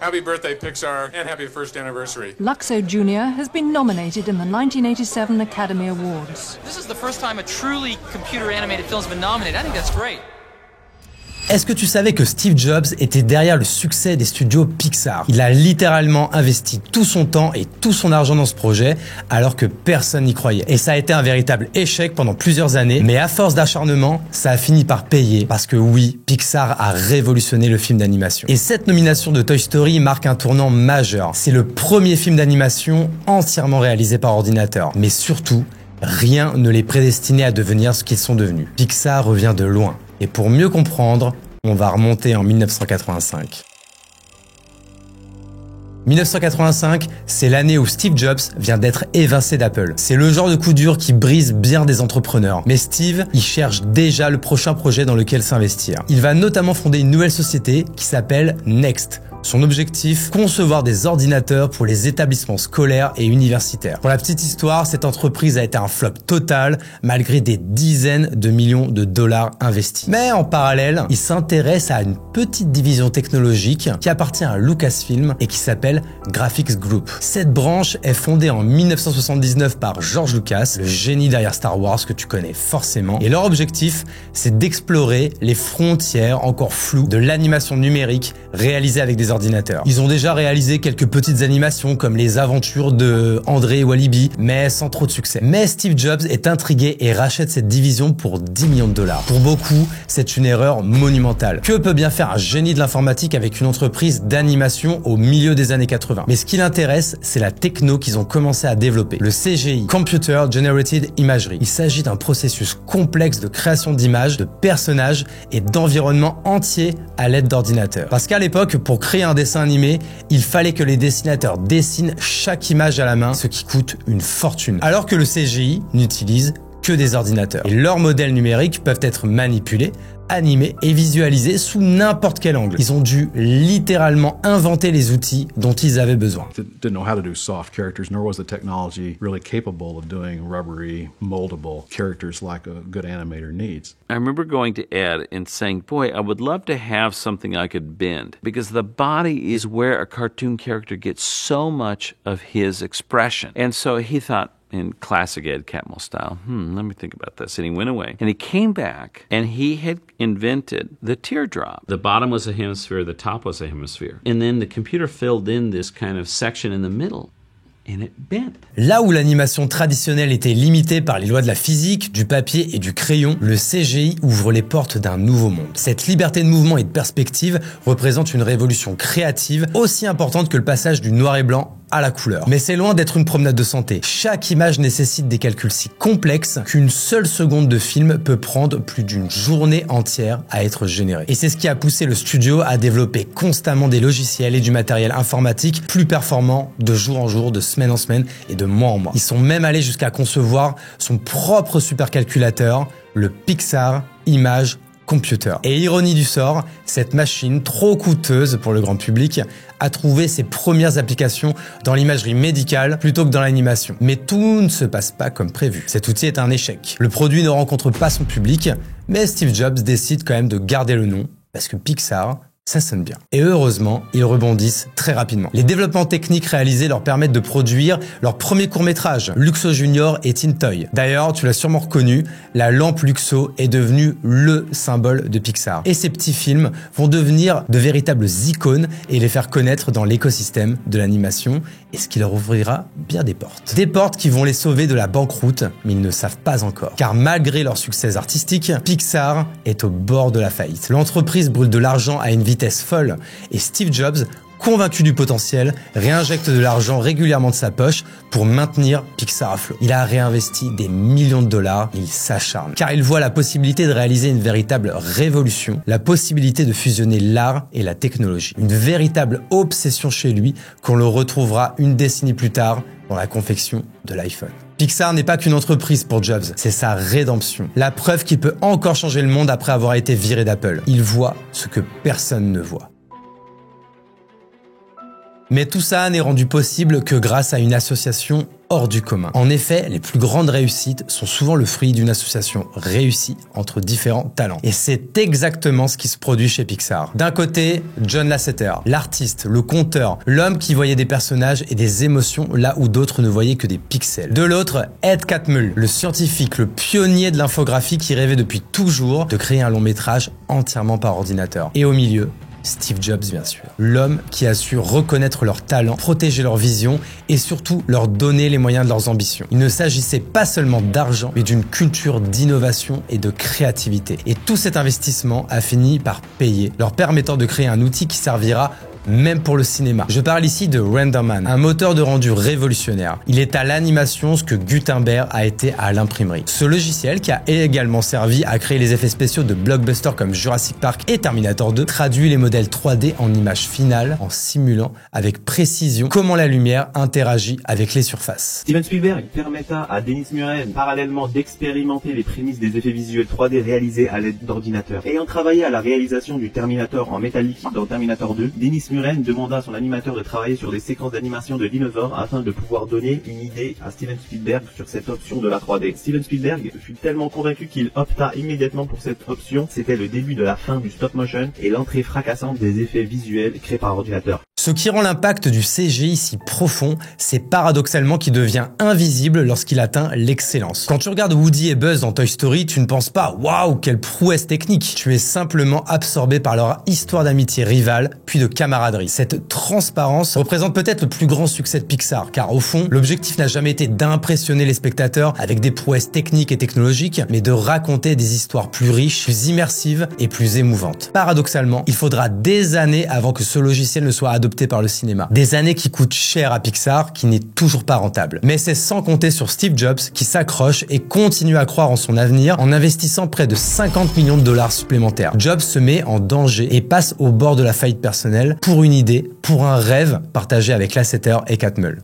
Happy birthday, Pixar, and happy first anniversary. Luxo Jr. has been nominated in the 1987 Academy Awards. This is the first time a truly computer-animated film's been nominated. I think that's great. Est-ce que tu savais que Steve Jobs était derrière le succès des studios Pixar? Il a littéralement investi tout son temps et tout son argent dans ce projet, alors que personne n'y croyait. Et ça a été un véritable échec pendant plusieurs années, mais à force d'acharnement, ça a fini par payer, parce que oui, Pixar a révolutionné le film d'animation. Et cette nomination de Toy Story marque un tournant majeur. C'est le premier film d'animation entièrement réalisé par ordinateur. Mais surtout, rien ne les prédestinait à devenir ce qu'ils sont devenus. Pixar revient de loin. Et pour mieux comprendre, on va remonter en 1985. 1985, c'est l'année où Steve Jobs vient d'être évincé d'Apple. C'est le genre de coup dur qui brise bien des entrepreneurs. Mais Steve, il cherche déjà le prochain projet dans lequel s'investir. Il va notamment fonder une nouvelle société qui s'appelle Next. Son objectif, concevoir des ordinateurs pour les établissements scolaires et universitaires. Pour la petite histoire, cette entreprise a été un flop total malgré des dizaines de millions de dollars investis. Mais en parallèle, il s'intéresse à une petite division technologique qui appartient à Lucasfilm et qui s'appelle Graphics Group. Cette branche est fondée en 1979 par George Lucas, le génie derrière Star Wars que tu connais forcément. Et leur objectif, c'est d'explorer les frontières encore floues de l'animation numérique réalisée avec des ordinateurs. Ils ont déjà réalisé quelques petites animations comme les aventures de André et Walibi, mais sans trop de succès. Mais Steve Jobs est intrigué et rachète cette division pour 10 millions de dollars. Pour beaucoup, c'est une erreur monumentale. Que peut bien faire un génie de l'informatique avec une entreprise d'animation au milieu des années 80? Mais ce qui l'intéresse, c'est la techno qu'ils ont commencé à développer. Le CGI, Computer Generated Imagery. Il s'agit d'un processus complexe de création d'images, de personnages et d'environnements entiers à l'aide d'ordinateurs. Parce qu'à l'époque, pour créer un dessin animé, il fallait que les dessinateurs dessinent chaque image à la main, ce qui coûte une fortune. Alors que le CGI n'utilise que des ordinateurs. Et leurs modèles numériques peuvent être manipulés, animés et visualisés sous n'importe quel angle. Ils ont dû littéralement inventer les outils dont ils avaient besoin. Didn't know how to do soft characters, nor was the technology really capable of doing rubbery, moldable characters like a good animator needs. I remember going to Ed and saying, boy, I would love to have something I could bend, because the body is where a cartoon character gets so much of his expression. And so he thought, in classic Ed Catmull style, let me think about this. And he went away. And he came back, and he had invented the teardrop. The bottom was a hemisphere, the top was a hemisphere. And then the computer filled in this kind of section in the middle. And it bent. Là où l'animation traditionnelle était limitée par les lois de la physique, du papier et du crayon, le CGI ouvre les portes d'un nouveau monde. Cette liberté de mouvement et de perspective représente une révolution créative aussi importante que le passage du noir et blanc à la couleur. Mais c'est loin d'être une promenade de santé. Chaque image nécessite des calculs si complexes qu'une seule seconde de film peut prendre plus d'une journée entière à être générée. Et c'est ce qui a poussé le studio à développer constamment des logiciels et du matériel informatique plus performants de jour en jour, de semaine en semaine et de mois en mois. Ils sont même allés jusqu'à concevoir son propre supercalculateur, le Pixar Image Computer. Et ironie du sort, cette machine trop coûteuse pour le grand public a trouvé ses premières applications dans l'imagerie médicale plutôt que dans l'animation. Mais tout ne se passe pas comme prévu. Cet outil est un échec. Le produit ne rencontre pas son public, mais Steve Jobs décide quand même de garder le nom parce que Pixar, ça sonne bien. Et heureusement, ils rebondissent très rapidement. Les développements techniques réalisés leur permettent de produire leur premier court-métrage, Luxo Junior et Teen Toy. D'ailleurs, tu l'as sûrement reconnu, la lampe Luxo est devenue le symbole de Pixar. Et ces petits films vont devenir de véritables icônes et les faire connaître dans l'écosystème de l'animation, et ce qui leur ouvrira bien des portes. Des portes qui vont les sauver de la banqueroute, mais ils ne savent pas encore. Car malgré leur succès artistique, Pixar est au bord de la faillite. L'entreprise brûle de l'argent à une vitesse folle, et Steve Jobs, convaincu du potentiel, réinjecte de l'argent régulièrement de sa poche pour maintenir Pixar à flot. Il a réinvesti des millions de dollars, il s'acharne, car il voit la possibilité de réaliser une véritable révolution, la possibilité de fusionner l'art et la technologie. Une véritable obsession chez lui qu'on le retrouvera une décennie plus tard dans la confection de l'iPhone. Pixar n'est pas qu'une entreprise pour Jobs, c'est sa rédemption. La preuve qu'il peut encore changer le monde après avoir été viré d'Apple. Il voit ce que personne ne voit. Mais tout ça n'est rendu possible que grâce à une association hors du commun. En effet, les plus grandes réussites sont souvent le fruit d'une association réussie entre différents talents. Et c'est exactement ce qui se produit chez Pixar. D'un côté, John Lasseter, l'artiste, le conteur, l'homme qui voyait des personnages et des émotions là où d'autres ne voyaient que des pixels. De l'autre, Ed Catmull, le scientifique, le pionnier de l'infographie qui rêvait depuis toujours de créer un long métrage entièrement par ordinateur. Et au milieu, Steve Jobs, bien sûr. L'homme qui a su reconnaître leurs talents, protéger leur vision et surtout leur donner les moyens de leurs ambitions. Il ne s'agissait pas seulement d'argent, mais d'une culture d'innovation et de créativité. Et tout cet investissement a fini par payer, leur permettant de créer un outil qui servira même pour le cinéma. Je parle ici de RenderMan, un moteur de rendu révolutionnaire. Il est à l'animation ce que Gutenberg a été à l'imprimerie. Ce logiciel, qui a également servi à créer les effets spéciaux de blockbusters comme Jurassic Park et Terminator 2, traduit les modèles 3D en images finales en simulant avec précision comment la lumière interagit avec les surfaces. Steven Spielberg permetta à Dennis Muren parallèlement d'expérimenter les prémices des effets visuels 3D réalisés à l'aide d'ordinateurs. Ayant travaillé à la réalisation du Terminator en métal liquide dans Terminator 2, Dennis Muren demanda à son animateur de travailler sur des séquences d'animation de dinosaures afin de pouvoir donner une idée à Steven Spielberg sur cette option de la 3D. Steven Spielberg fut tellement convaincu qu'il opta immédiatement pour cette option. C'était le début de la fin du stop motion et l'entrée fracassante des effets visuels créés par ordinateur. Ce qui rend l'impact du CGI si profond, c'est paradoxalement qu'il devient invisible lorsqu'il atteint l'excellence. Quand tu regardes Woody et Buzz dans Toy Story, tu ne penses pas « Waouh, quelle prouesse technique !» Tu es simplement absorbé par leur histoire d'amitié rivale, puis de camaraderie. Cette transparence représente peut-être le plus grand succès de Pixar, car au fond, l'objectif n'a jamais été d'impressionner les spectateurs avec des prouesses techniques et technologiques, mais de raconter des histoires plus riches, plus immersives et plus émouvantes. Paradoxalement, il faudra des années avant que ce logiciel ne soit adopté par le cinéma. Des années qui coûtent cher à Pixar, qui n'est toujours pas rentable. Mais c'est sans compter sur Steve Jobs qui s'accroche et continue à croire en son avenir en investissant près de 50 millions de dollars supplémentaires. Jobs se met en danger et passe au bord de la faillite personnelle pour une idée, pour un rêve partagé avec Lasseter et Catmull.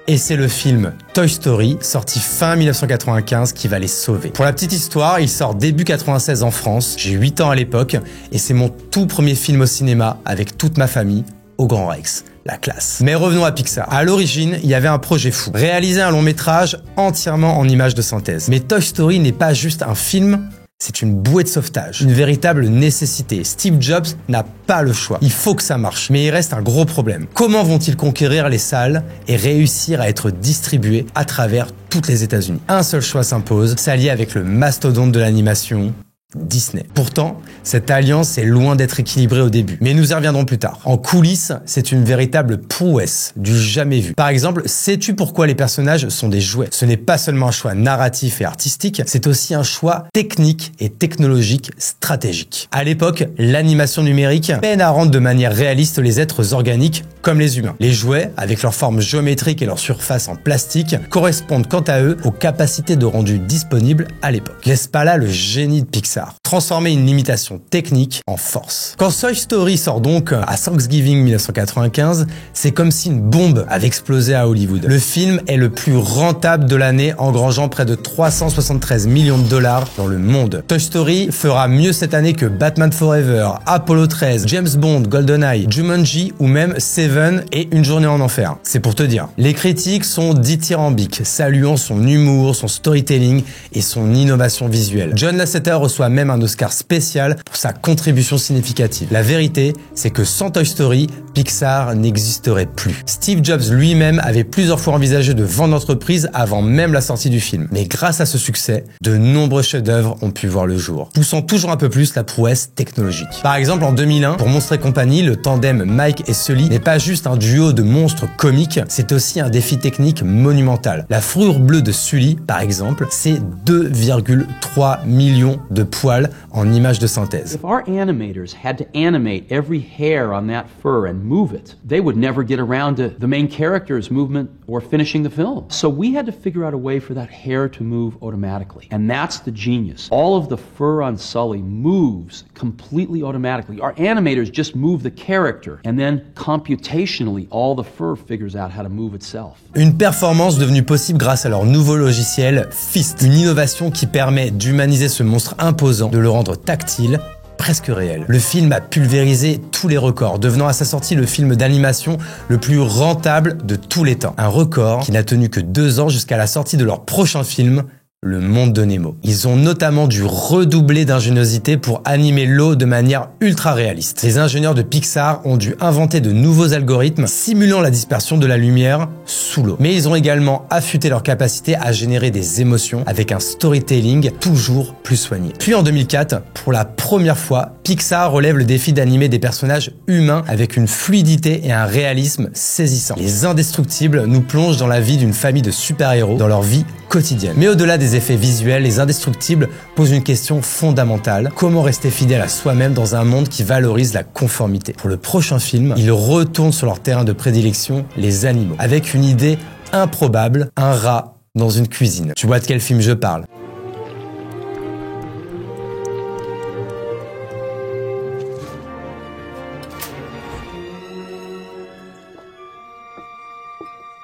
Et c'est le film Toy Story, sorti fin 1995, qui va les sauver. Pour la petite histoire, il sort début 96 en France, j'ai 8 ans à l'époque, et c'est mon tout premier film au cinéma avec toute ma famille, au Grand Rex. La classe. Mais revenons à Pixar. À l'origine, il y avait un projet fou. Réaliser un long métrage entièrement en images de synthèse. Mais Toy Story n'est pas juste un film, c'est une bouée de sauvetage, une véritable nécessité. Steve Jobs n'a pas le choix. Il faut que ça marche. Mais il reste un gros problème. Comment vont-ils conquérir les salles et réussir à être distribués à travers toutes les États-Unis? Un seul choix s'impose, s'allier avec le mastodonte de l'animation, Disney. Pourtant, cette alliance est loin d'être équilibrée au début, mais nous y reviendrons plus tard. En coulisses, c'est une véritable prouesse, du jamais vu. Par exemple, sais-tu pourquoi les personnages sont des jouets? Ce n'est pas seulement un choix narratif et artistique, c'est aussi un choix technique et technologique stratégique. À l'époque, l'animation numérique peine à rendre de manière réaliste les êtres organiques comme les humains. Les jouets, avec leur forme géométrique et leur surface en plastique, correspondent quant à eux aux capacités de rendu disponibles à l'époque. N'est-ce pas là le génie de Pixar? Transformer une limitation technique en force. Quand Toy Story sort donc à Thanksgiving 1995, c'est comme si une bombe avait explosé à Hollywood. Le film est le plus rentable de l'année, engrangeant près de 373 millions de dollars dans le monde. Toy Story fera mieux cette année que Batman Forever, Apollo 13, James Bond, GoldenEye, Jumanji ou même Seven et Une journée en enfer. C'est pour te dire. Les critiques sont dithyrambiques, saluant son humour, son storytelling et son innovation visuelle. John Lasseter reçoit même un Oscar spécial pour sa contribution significative. La vérité, c'est que sans Toy Story, Pixar n'existerait plus. Steve Jobs lui-même avait plusieurs fois envisagé de vendre l'entreprise avant même la sortie du film. Mais grâce à ce succès, de nombreux chefs-d'œuvre ont pu voir le jour, poussant toujours un peu plus la prouesse technologique. Par exemple, en 2001, pour Monstres et compagnie, le tandem Mike et Sully n'est pas juste un duo de monstres comiques, c'est aussi un défi technique monumental. La fourrure bleue de Sully, par exemple, c'est 2,3 millions de poils en images de synthèse. If our animators had to animate every hair on that fur and move it, they would never get around to the main character's movement or finishing the film. So we had to figure out a way for that hair to move automatically. And that's the genius. All of the fur on Sully moves completely automatically. Our animators just move the character, and then computationally all the fur figures out how to move itself. Une performance devenue possible grâce à leur nouveau logiciel Fist, une innovation qui permet d'humaniser ce monstre imposant, de le rendre tactile, presque réel. Le film a pulvérisé tous les records, devenant à sa sortie le film d'animation le plus rentable de tous les temps. Un record qui n'a tenu que 2 ans jusqu'à la sortie de leur prochain film, Le Monde de Nemo. Ils ont notamment dû redoubler d'ingéniosité pour animer l'eau de manière ultra réaliste. Les ingénieurs de Pixar ont dû inventer de nouveaux algorithmes simulant la dispersion de la lumière sous l'eau. Mais ils ont également affûté leur capacité à générer des émotions avec un storytelling toujours plus soigné. Puis en 2004, pour la première fois, Pixar relève le défi d'animer des personnages humains avec une fluidité et un réalisme saisissant. Les Indestructibles nous plongent dans la vie d'une famille de super-héros dans leur vie quotidienne. Mais au-delà des effets visuels, les Indestructibles posent une question fondamentale. Comment rester fidèle à soi-même dans un monde qui valorise la conformité? Pour le prochain film, ils retournent sur leur terrain de prédilection, les animaux, avec une idée improbable, un rat dans une cuisine. Tu vois de quel film je parle?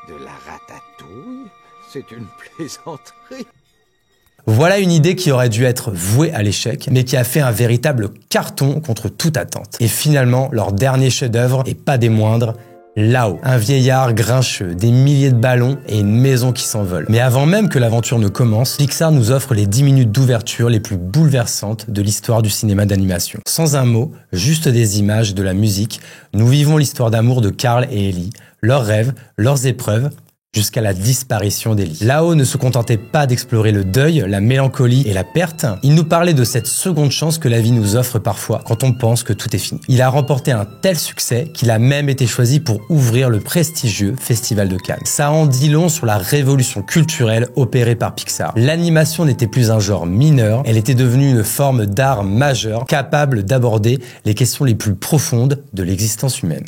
De la ratatouille? C'est une plaisanterie. Voilà une idée qui aurait dû être vouée à l'échec, mais qui a fait un véritable carton contre toute attente. Et finalement, leur dernier chef-d'œuvre, et pas des moindres, Là-haut, un vieillard grincheux, des milliers de ballons et une maison qui s'envole. Mais avant même que l'aventure ne commence, Pixar nous offre les 10 minutes d'ouverture les plus bouleversantes de l'histoire du cinéma d'animation. Sans un mot, juste des images, de la musique, nous vivons l'histoire d'amour de Carl et Ellie, leurs rêves, leurs épreuves, jusqu'à la disparition d'Ellie. Là-haut ne se contentait pas d'explorer le deuil, la mélancolie et la perte, il nous parlait de cette seconde chance que la vie nous offre parfois quand on pense que tout est fini. Il a remporté un tel succès qu'il a même été choisi pour ouvrir le prestigieux Festival de Cannes. Ça en dit long sur la révolution culturelle opérée par Pixar. L'animation n'était plus un genre mineur, elle était devenue une forme d'art majeur capable d'aborder les questions les plus profondes de l'existence humaine.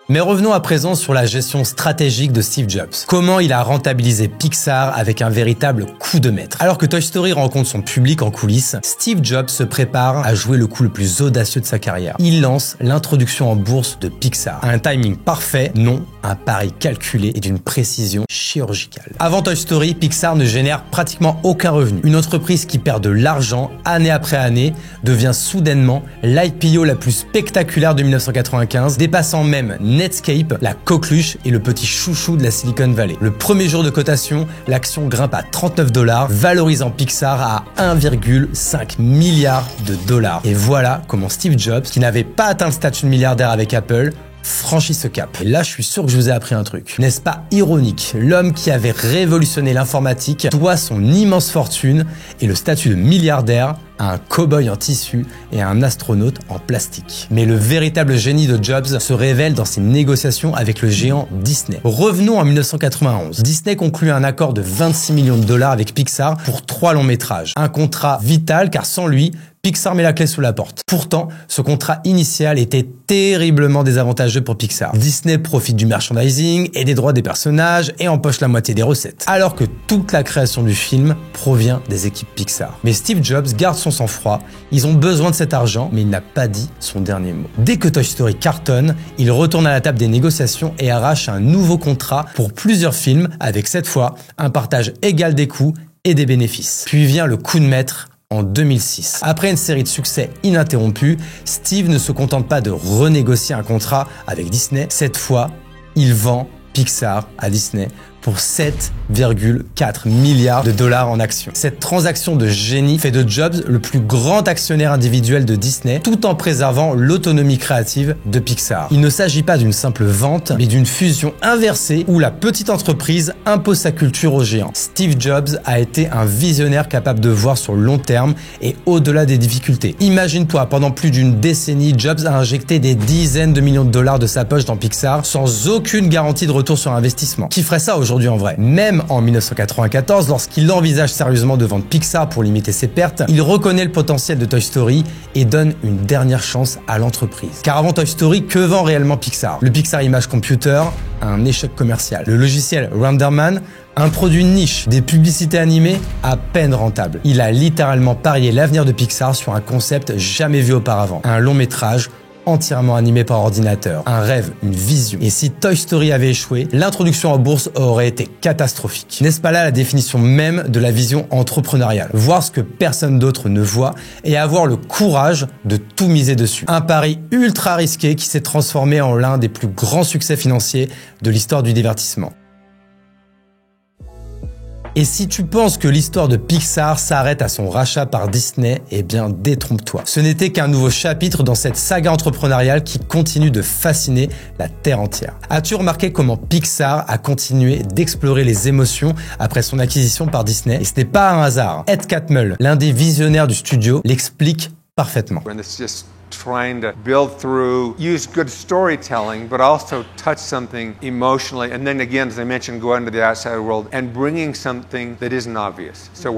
Mais revenons à présent sur la gestion stratégique de Steve Jobs. Comment il a rentabilisé Pixar avec un véritable coup de maître. Alors que Toy Story rencontre son public en coulisses, Steve Jobs se prépare à jouer le coup le plus audacieux de sa carrière. Il lance l'introduction en bourse de Pixar. Un timing parfait, non, un pari calculé et d'une précision chirurgicale. Avant Toy Story, Pixar ne génère pratiquement aucun revenu. Une entreprise qui perd de l'argent année après année devient soudainement l'IPO la plus spectaculaire de 1995, dépassant même Netscape, la coqueluche et le petit chouchou de la Silicon Valley. Le premier jour de cotation, l'action grimpe à $39, valorisant Pixar à 1,5 milliard de dollars. Et voilà comment Steve Jobs, qui n'avait pas atteint le statut de milliardaire avec Apple, franchit ce cap. Et là, je suis sûr que je vous ai appris un truc. N'est-ce pas ironique? L'homme qui avait révolutionné l'informatique doit son immense fortune et le statut de milliardaire à un cow-boy en tissu et à un astronaute en plastique. Mais le véritable génie de Jobs se révèle dans ses négociations avec le géant Disney. Revenons en 1991. Disney conclut un accord de 26 millions de dollars avec Pixar pour 3 longs métrages. Un contrat vital car sans lui, Pixar met la clé sous la porte. Pourtant, ce contrat initial était terriblement désavantageux pour Pixar. Disney profite du merchandising et des droits des personnages et empoche la moitié des recettes. Alors que toute la création du film provient des équipes Pixar. Mais Steve Jobs garde son sang-froid, ils ont besoin de cet argent, mais il n'a pas dit son dernier mot. Dès que Toy Story cartonne, il retourne à la table des négociations et arrache un nouveau contrat pour plusieurs films, avec cette fois un partage égal des coûts et des bénéfices. Puis vient le coup de maître en 2006. Après une série de succès ininterrompus, Steve ne se contente pas de renégocier un contrat avec Disney. Cette fois, il vend Pixar à Disney pour 7,4 milliards de dollars en actions. Cette transaction de génie fait de Jobs le plus grand actionnaire individuel de Disney, tout en préservant l'autonomie créative de Pixar. Il ne s'agit pas d'une simple vente, mais d'une fusion inversée où la petite entreprise impose sa culture aux géants. Steve Jobs a été un visionnaire capable de voir sur le long terme et au-delà des difficultés. Imagine-toi, pendant plus d'une décennie, Jobs a injecté des dizaines de millions de dollars de sa poche dans Pixar sans aucune garantie de retour sur investissement. Qui ferait ça aujourd'hui en vrai? Même en 1994, lorsqu'il envisage sérieusement de vendre Pixar pour limiter ses pertes, il reconnaît le potentiel de Toy Story et donne une dernière chance à l'entreprise. Car avant Toy Story, que vend réellement Pixar? Le Pixar Image Computer, un échec commercial. Le logiciel Renderman, un produit niche, des publicités animées à peine rentables. Il a littéralement parié l'avenir de Pixar sur un concept jamais vu auparavant. Un long métrage entièrement animé par ordinateur. Un rêve, une vision. Et si Toy Story avait échoué, l'introduction en bourse aurait été catastrophique. N'est-ce pas là la définition même de la vision entrepreneuriale? Voir ce que personne d'autre ne voit et avoir le courage de tout miser dessus. Un pari ultra risqué qui s'est transformé en l'un des plus grands succès financiers de l'histoire du divertissement. Et si tu penses que l'histoire de Pixar s'arrête à son rachat par Disney, eh bien détrompe-toi. Ce n'était qu'un nouveau chapitre dans cette saga entrepreneuriale qui continue de fasciner la Terre entière. As-tu remarqué comment Pixar a continué d'explorer les émotions après son acquisition par Disney? Et ce n'est pas un hasard. Ed Catmull, l'un des visionnaires du studio, l'explique parfaitement. Trying to build through, use good storytelling, but also touch something emotionally. And then again, as I mentioned, go into the outside world and bringing something that isn't obvious. So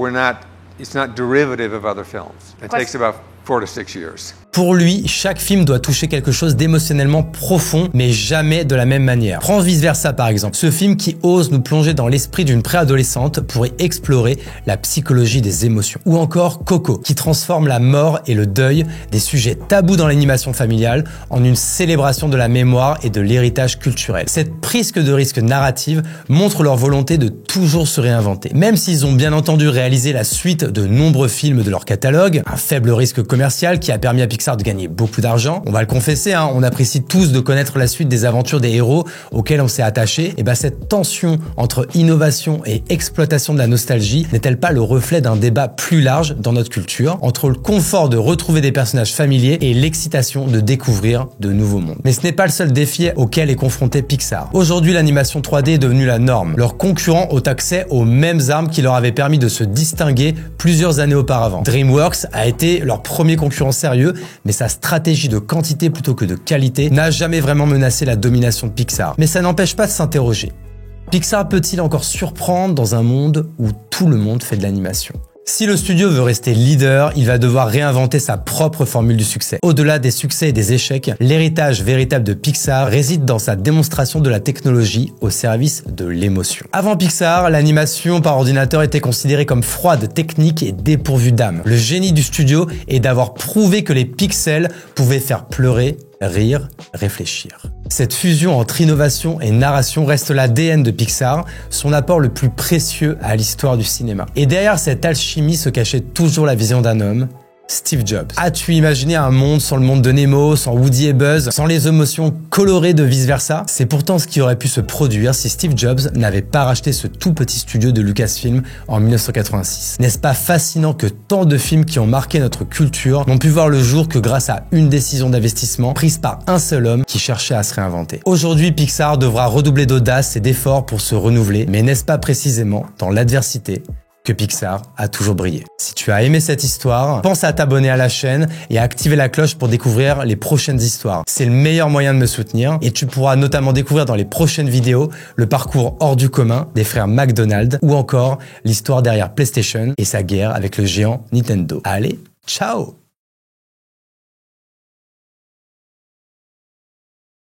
it's not derivative of other films. It takes about 4 to 6 years. Pour lui, chaque film doit toucher quelque chose d'émotionnellement profond, mais jamais de la même manière. Prends Vice Versa par exemple, ce film qui ose nous plonger dans l'esprit d'une préadolescente pour y explorer la psychologie des émotions. Ou encore Coco, qui transforme la mort et le deuil, des sujets tabous dans l'animation familiale, en une célébration de la mémoire et de l'héritage culturel. Cette prise de risque narrative montre leur volonté de toujours se réinventer. Même s'ils ont bien entendu réalisé la suite de nombreux films de leur catalogue, un faible risque commercial qui a permis à Pixar de gagner beaucoup d'argent. On va le confesser, on apprécie tous de connaître la suite des aventures des héros auxquels on s'est attaché. Et cette tension entre innovation et exploitation de la nostalgie n'est-elle pas le reflet d'un débat plus large dans notre culture, entre le confort de retrouver des personnages familiers et l'excitation de découvrir de nouveaux mondes? Mais ce n'est pas le seul défi auquel est confronté Pixar. Aujourd'hui, l'animation 3D est devenue la norme. Leurs concurrents ont accès aux mêmes armes qui leur avaient permis de se distinguer plusieurs années auparavant. DreamWorks a été leur premier concurrent sérieux, mais sa stratégie de quantité plutôt que de qualité n'a jamais vraiment menacé la domination de Pixar. Mais ça n'empêche pas de s'interroger. Pixar peut-il encore surprendre dans un monde où tout le monde fait de l'animation? Si le studio veut rester leader, il va devoir réinventer sa propre formule du succès. Au-delà des succès et des échecs, l'héritage véritable de Pixar réside dans sa démonstration de la technologie au service de l'émotion. Avant Pixar, l'animation par ordinateur était considérée comme froide, technique et dépourvue d'âme. Le génie du studio est d'avoir prouvé que les pixels pouvaient faire pleurer, rire, réfléchir. Cette fusion entre innovation et narration reste l'ADN de Pixar, son apport le plus précieux à l'histoire du cinéma. Et derrière cette alchimie se cachait toujours la vision d'un homme, Steve Jobs. As-tu imaginé un monde sans le monde de Nemo, sans Woody et Buzz, sans les émotions colorées de Vice Versa? C'est pourtant ce qui aurait pu se produire si Steve Jobs n'avait pas racheté ce tout petit studio de Lucasfilm en 1986. N'est-ce pas fascinant que tant de films qui ont marqué notre culture n'ont pu voir le jour que grâce à une décision d'investissement prise par un seul homme qui cherchait à se réinventer? Aujourd'hui, Pixar devra redoubler d'audace et d'efforts pour se renouveler, mais n'est-ce pas précisément dans l'adversité que Pixar a toujours brillé? Si tu as aimé cette histoire, pense à t'abonner à la chaîne et à activer la cloche pour découvrir les prochaines histoires. C'est le meilleur moyen de me soutenir et tu pourras notamment découvrir dans les prochaines vidéos le parcours hors du commun des frères McDonald ou encore l'histoire derrière PlayStation et sa guerre avec le géant Nintendo. Allez, ciao!